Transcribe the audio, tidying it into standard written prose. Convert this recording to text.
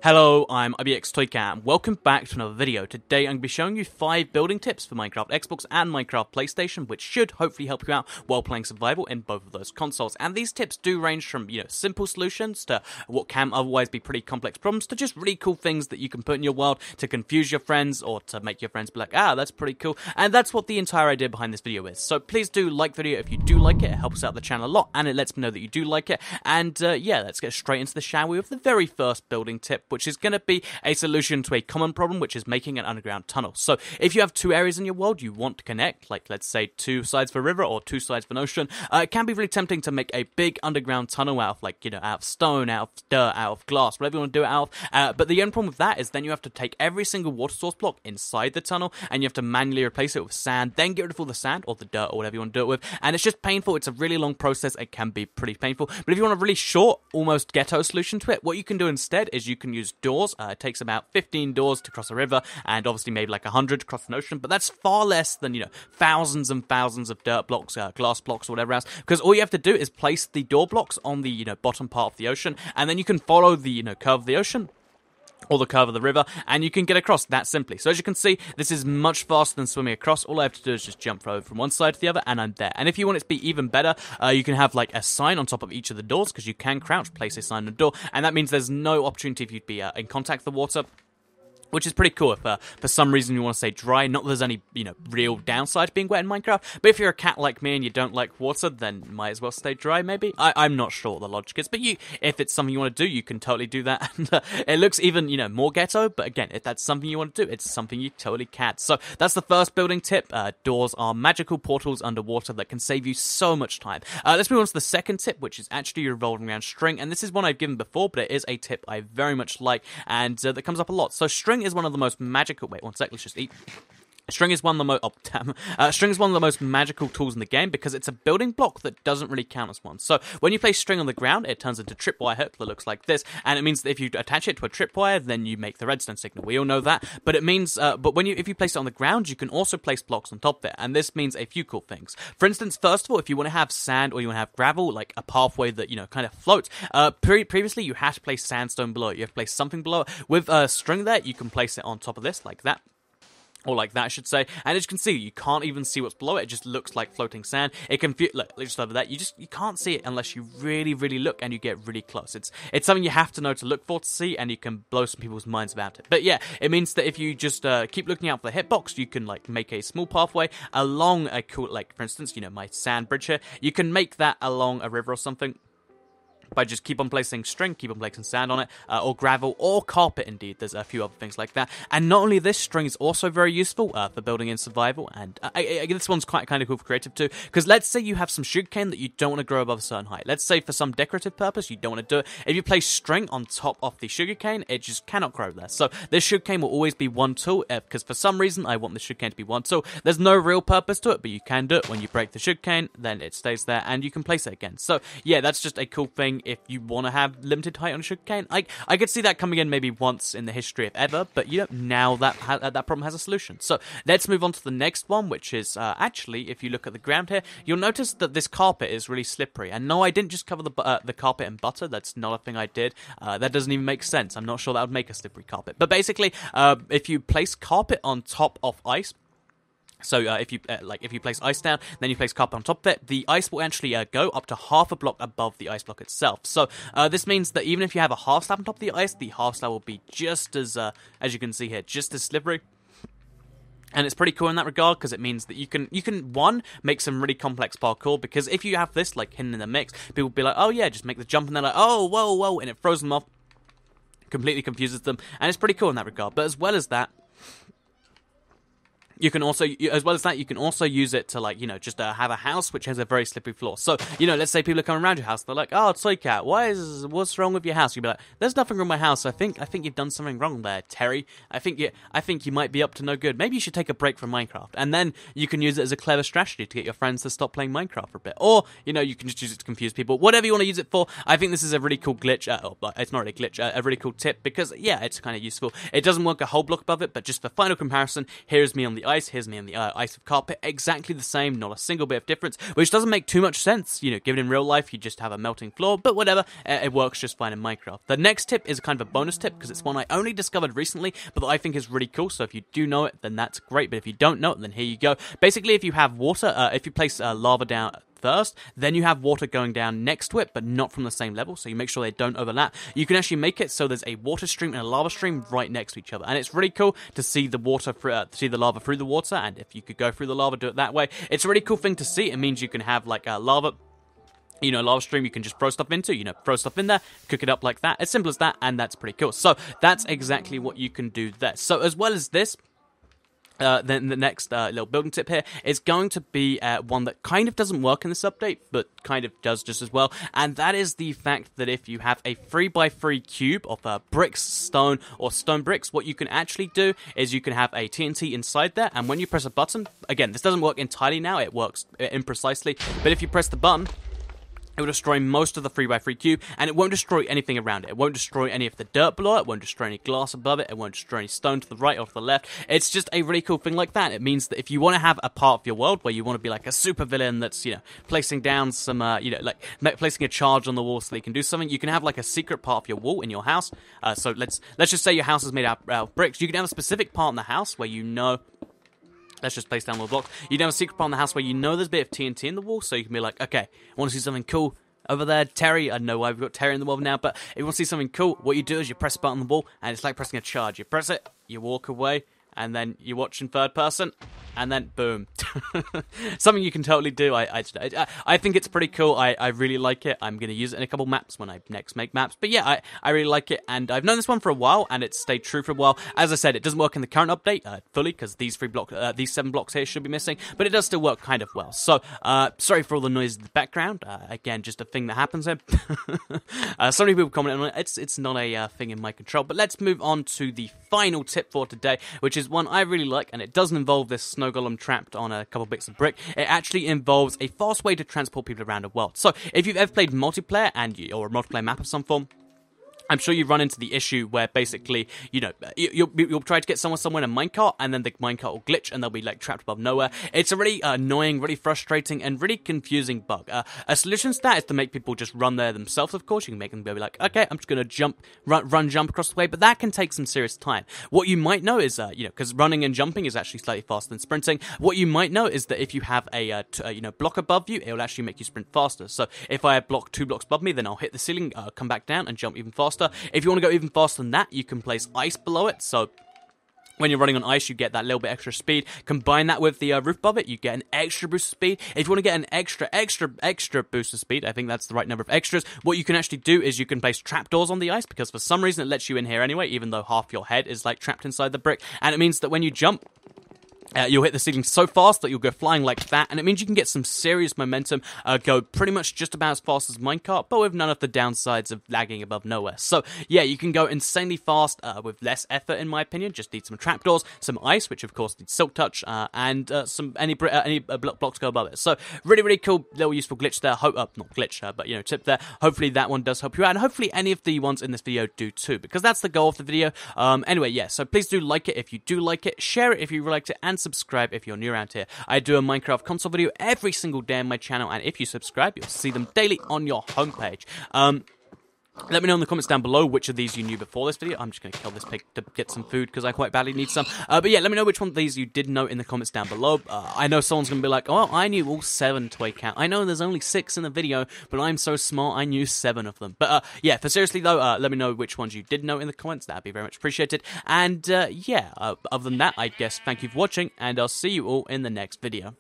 Hello, I'm IBX Toycat and welcome back to another video. Today I'm going to be showing you 5 building tips for Minecraft Xbox and Minecraft PlayStation, which should hopefully help you out while playing survival in both of those consoles. And these tips do range from, simple solutions to what can otherwise be pretty complex problems to just really cool things that you can put in your world to confuse your friends or to make your friends be like, that's pretty cool. And that's what the entire idea behind this video is. So please do like the video if you do like it. It helps out the channel a lot and it lets me know that you do like it. And let's get straight into the shower with the very first building tip, which is going to be a solution to a common problem, which is making an underground tunnel. So if you have 2 areas in your world you want to connect, like let's say 2 sides of a river or 2 sides of an ocean, it can be really tempting to make a big underground tunnel out of out of stone, out of dirt, out of glass, whatever you want to do it out of. But the only problem with that is then you have to take every single water source block inside the tunnel and you have to manually replace it with sand, then get rid of all the sand or the dirt or whatever you want to do it with. And it's just painful. It's a really long process. It can be pretty painful. But if you want a really short, almost ghetto solution to it, what you can do instead is you can use doors. It takes about 15 doors to cross a river, and obviously maybe like 100 to cross an ocean, but that's far less than, thousands and thousands of dirt blocks, glass blocks, or whatever else, because all you have to do is place the door blocks on the, bottom part of the ocean, and then you can follow the, curve of the ocean, or the curve of the river, and you can get across that simply. So as you can see, this is much faster than swimming across. All I have to do is just jump over from one side to the other, and I'm there. And if you want it to be even better, you can have like a sign on top of each of the doors, because you can crouch, place a sign on the door, and that means there's no opportunity for you to be in contact with the water, which is pretty cool if for some reason you want to stay dry. Not that there's any, real downside to being wet in Minecraft, but if you're a cat like me and you don't like water, then might as well stay dry, maybe? I'm not sure what the logic is, but if it's something you want to do, you can totally do that. And it looks even, more ghetto, but again, if that's something you want to do, it's something you totally can. So that's the first building tip. Doors are magical portals underwater that can save you so much time. Let's move on to the second tip, which is actually revolving around string, and this is one I've given before, but it is a tip I very much like, and that comes up a lot. So string is one of the most magical. Wait one sec. Let's just eat. String is one of the most. String is one of the most magical tools in the game because it's a building block that doesn't really count as one. So when you place string on the ground, it turns into a tripwire hook that looks like this, and it means that if you attach it to a tripwire, then you make the redstone signal. We all know that, but it means, if you place it on the ground, you can also place blocks on top of it, and this means a few cool things. For instance, first of all, if you want to have sand or you want to have gravel, like a pathway that kind of floats, previously you had to place sandstone below it. You have to place something below it. With string there, you can place it on top of this like that. Or like that, I should say. And as you can see, you can't even see what's below it. It just looks like floating sand. It can look just over that. You can't see it unless you really, really look and you get really close. It's something you have to know to look for to see, and you can blow some people's minds about it. But yeah, it means that if you just keep looking out for the hitbox, you can make a small pathway along a cool, for instance, my sand bridge here. You can make that along a river or something by just keep on placing string, keep on placing sand on it, or gravel, or carpet indeed. There's a few other things like that. And not only this, string is also very useful for building in survival, and this one's quite kind of cool for creative too, because let's say you have some sugarcane that you don't want to grow above a certain height. Let's say for some decorative purpose, you don't want to do it. If you place string on top of the sugarcane, it just cannot grow there. So this sugarcane will always be one tool, because for some reason I want the sugarcane to be one tool. There's no real purpose to it, but you can do it. When you break the sugarcane, then it stays there, and you can place it again. So yeah, that's just a cool thing if you want to have limited height on sugarcane. I could see that coming in maybe once in the history of ever, but now that problem has a solution. So let's move on to the next one, which is actually, if you look at the ground here, you'll notice that this carpet is really slippery. And no, I didn't just cover the carpet in butter. That's not a thing I did. That doesn't even make sense. I'm not sure that would make a slippery carpet. But basically, if you place carpet on top of ice, so if you place ice down, then you place carpet on top of it, the ice will actually go up to half a block above the ice block itself. So this means that even if you have a half slab on top of the half slab will be just as you can see here, just as slippery. And it's pretty cool in that regard, because it means that you can one, make some really complex parkour, because if you have this hidden in the mix, people will be like, oh yeah, just make the jump, and they're like, oh, whoa, and it throws them off, completely confuses them, and it's pretty cool in that regard. But as well as that, you can also, you can also use it to just have a house which has a very slippery floor. So, let's say people are coming around your house, they're like, oh, Toycat, what's wrong with your house? You'd be like, there's nothing wrong with my house. I think you've done something wrong there, Terry. I think you might be up to no good. Maybe you should take a break from Minecraft. And then you can use it as a clever strategy to get your friends to stop playing Minecraft for a bit. Or, you can just use it to confuse people. Whatever you want to use it for, I think this is a really cool glitch. It's not really a glitch, a really cool tip, because, yeah, it's kind of useful. It doesn't work a whole block above it, but just for final comparison, here's me on the ice, here's me in the ice of carpet, exactly the same, not a single bit of difference, which doesn't make too much sense, you know, given in real life you just have a melting floor, but whatever, it works just fine in Minecraft. The next tip is kind of a bonus tip, because it's one I only discovered recently, but that I think is really cool, so if you do know it, then that's great, but if you don't know it, then here you go. Basically, if you have water, if you place lava down first, then you have water going down next to it, but not from the same level, so you make sure they don't overlap. You can actually make it so there's a water stream and a lava stream right next to each other, and it's really cool to see the water, see the lava through the water, and if you could go through the lava, do it that way. It's a really cool thing to see. It means you can have like a lava, you know, lava stream you can just throw stuff into, you know, throw stuff in there, cook it up like that, as simple as that, and that's pretty cool. So that's exactly what you can do there. So as well as this, then the next little building tip here is going to be one that kind of doesn't work in this update, but kind of does just as well, and that is the fact that if you have a 3x3 cube of bricks, stone, or stone bricks, what you can actually do is you can have a TNT inside there, and when you press a button, again, this doesn't work entirely now, it works imprecisely, but if you press the button, it will destroy most of the 3x3 cube, and it won't destroy anything around it. It won't destroy any of the dirt below it, won't destroy any glass above it, it won't destroy any stone to the right or to the left. It's just a really cool thing like that. It means that if you want to have a part of your world where you want to be like a super villain that's, you know, placing down some, you know, like placing a charge on the wall so they can do something, you can have like a secret part of your wall in your house. So let's just say your house is made out of bricks. You can have a specific part in the house where you know. Let's just place down the blocks. You can have a secret part in the house where you know there's a bit of TNT in the wall, so you can be like, okay, I want to see something cool over there, Terry. I don't know why we've got Terry in the world now, but if you want to see something cool, what you do is you press a button on the wall, and it's like pressing a charge. You press it, you walk away, and then you watch in third person, and then boom. Something you can totally do. I think it's pretty cool. I really like it. I'm going to use it in a couple maps when I next make maps. But yeah, I really like it, and I've known this one for a while, and it's stayed true for a while. As I said, it doesn't work in the current update fully, because these 7 blocks here should be missing, but it does still work kind of well. So, sorry for all the noise in the background. Again, just a thing that happens here. So many people commenting on it. It's not a thing in my control. But let's move on to the final tip for today, which is one I really like, and it doesn't involve this snow golem trapped on a couple bits of brick. It actually involves a fast way to transport people around the world. So if you've ever played multiplayer or a multiplayer map of some form, I'm sure you've run into the issue where basically, you know, you'll try to get someone somewhere in a minecart, and then the minecart will glitch, and they'll be, like, trapped above nowhere. It's a really annoying, really frustrating, and really confusing bug. A solution to that is to make people just run there themselves, of course. You can make them go be like, okay, I'm just going to jump across the way, but that can take some serious time. What you might know is, you know, because running and jumping is actually slightly faster than sprinting, what you might know is that if you have a, you know, block above you, it will actually make you sprint faster. So if I have 2 blocks above me, then I'll hit the ceiling, come back down, and jump even faster. If you want to go even faster than that, you can place ice below it, so when you're running on ice, you get that little bit extra speed. Combine that with the roof above it, you get an extra boost of speed. If you want to get an extra boost of speed, I think that's the right number of extras, what you can actually do is you can place trapdoors on the ice, because for some reason it lets you in here anyway, even though half your head is like trapped inside the brick, and it means that when you jump, you'll hit the ceiling so fast that you'll go flying like that, and it means you can get some serious momentum, go pretty much just about as fast as minecart, but with none of the downsides of lagging above nowhere. So yeah, you can go insanely fast with less effort, in my opinion. Just need some trapdoors, some ice, which of course needs silk touch, and any blocks go above it. So really, really cool little useful glitch there. Not glitch, but you know, tip there. Hopefully that one does help you out, and hopefully any of the ones in this video do too, because that's the goal of the video. Anyway, yeah, so please do like it if you do like it, share it if you liked it, and subscribe if you're new around here. I do a Minecraft console video every single day on my channel, and if you subscribe, you'll see them daily on your homepage. Let me know in the comments down below which of these you knew before this video. I'm just going to kill this pig to get some food because I quite badly need some. But yeah, let me know which one of these you did know in the comments down below. I know someone's going to be like, oh, I knew all 7 toy count. I know there's only 6 in the video, but I'm so smart, I knew 7 of them. But yeah, for seriously though, let me know which ones you did know in the comments. That'd be very much appreciated. And yeah, other than that, I guess thank you for watching, and I'll see you all in the next video.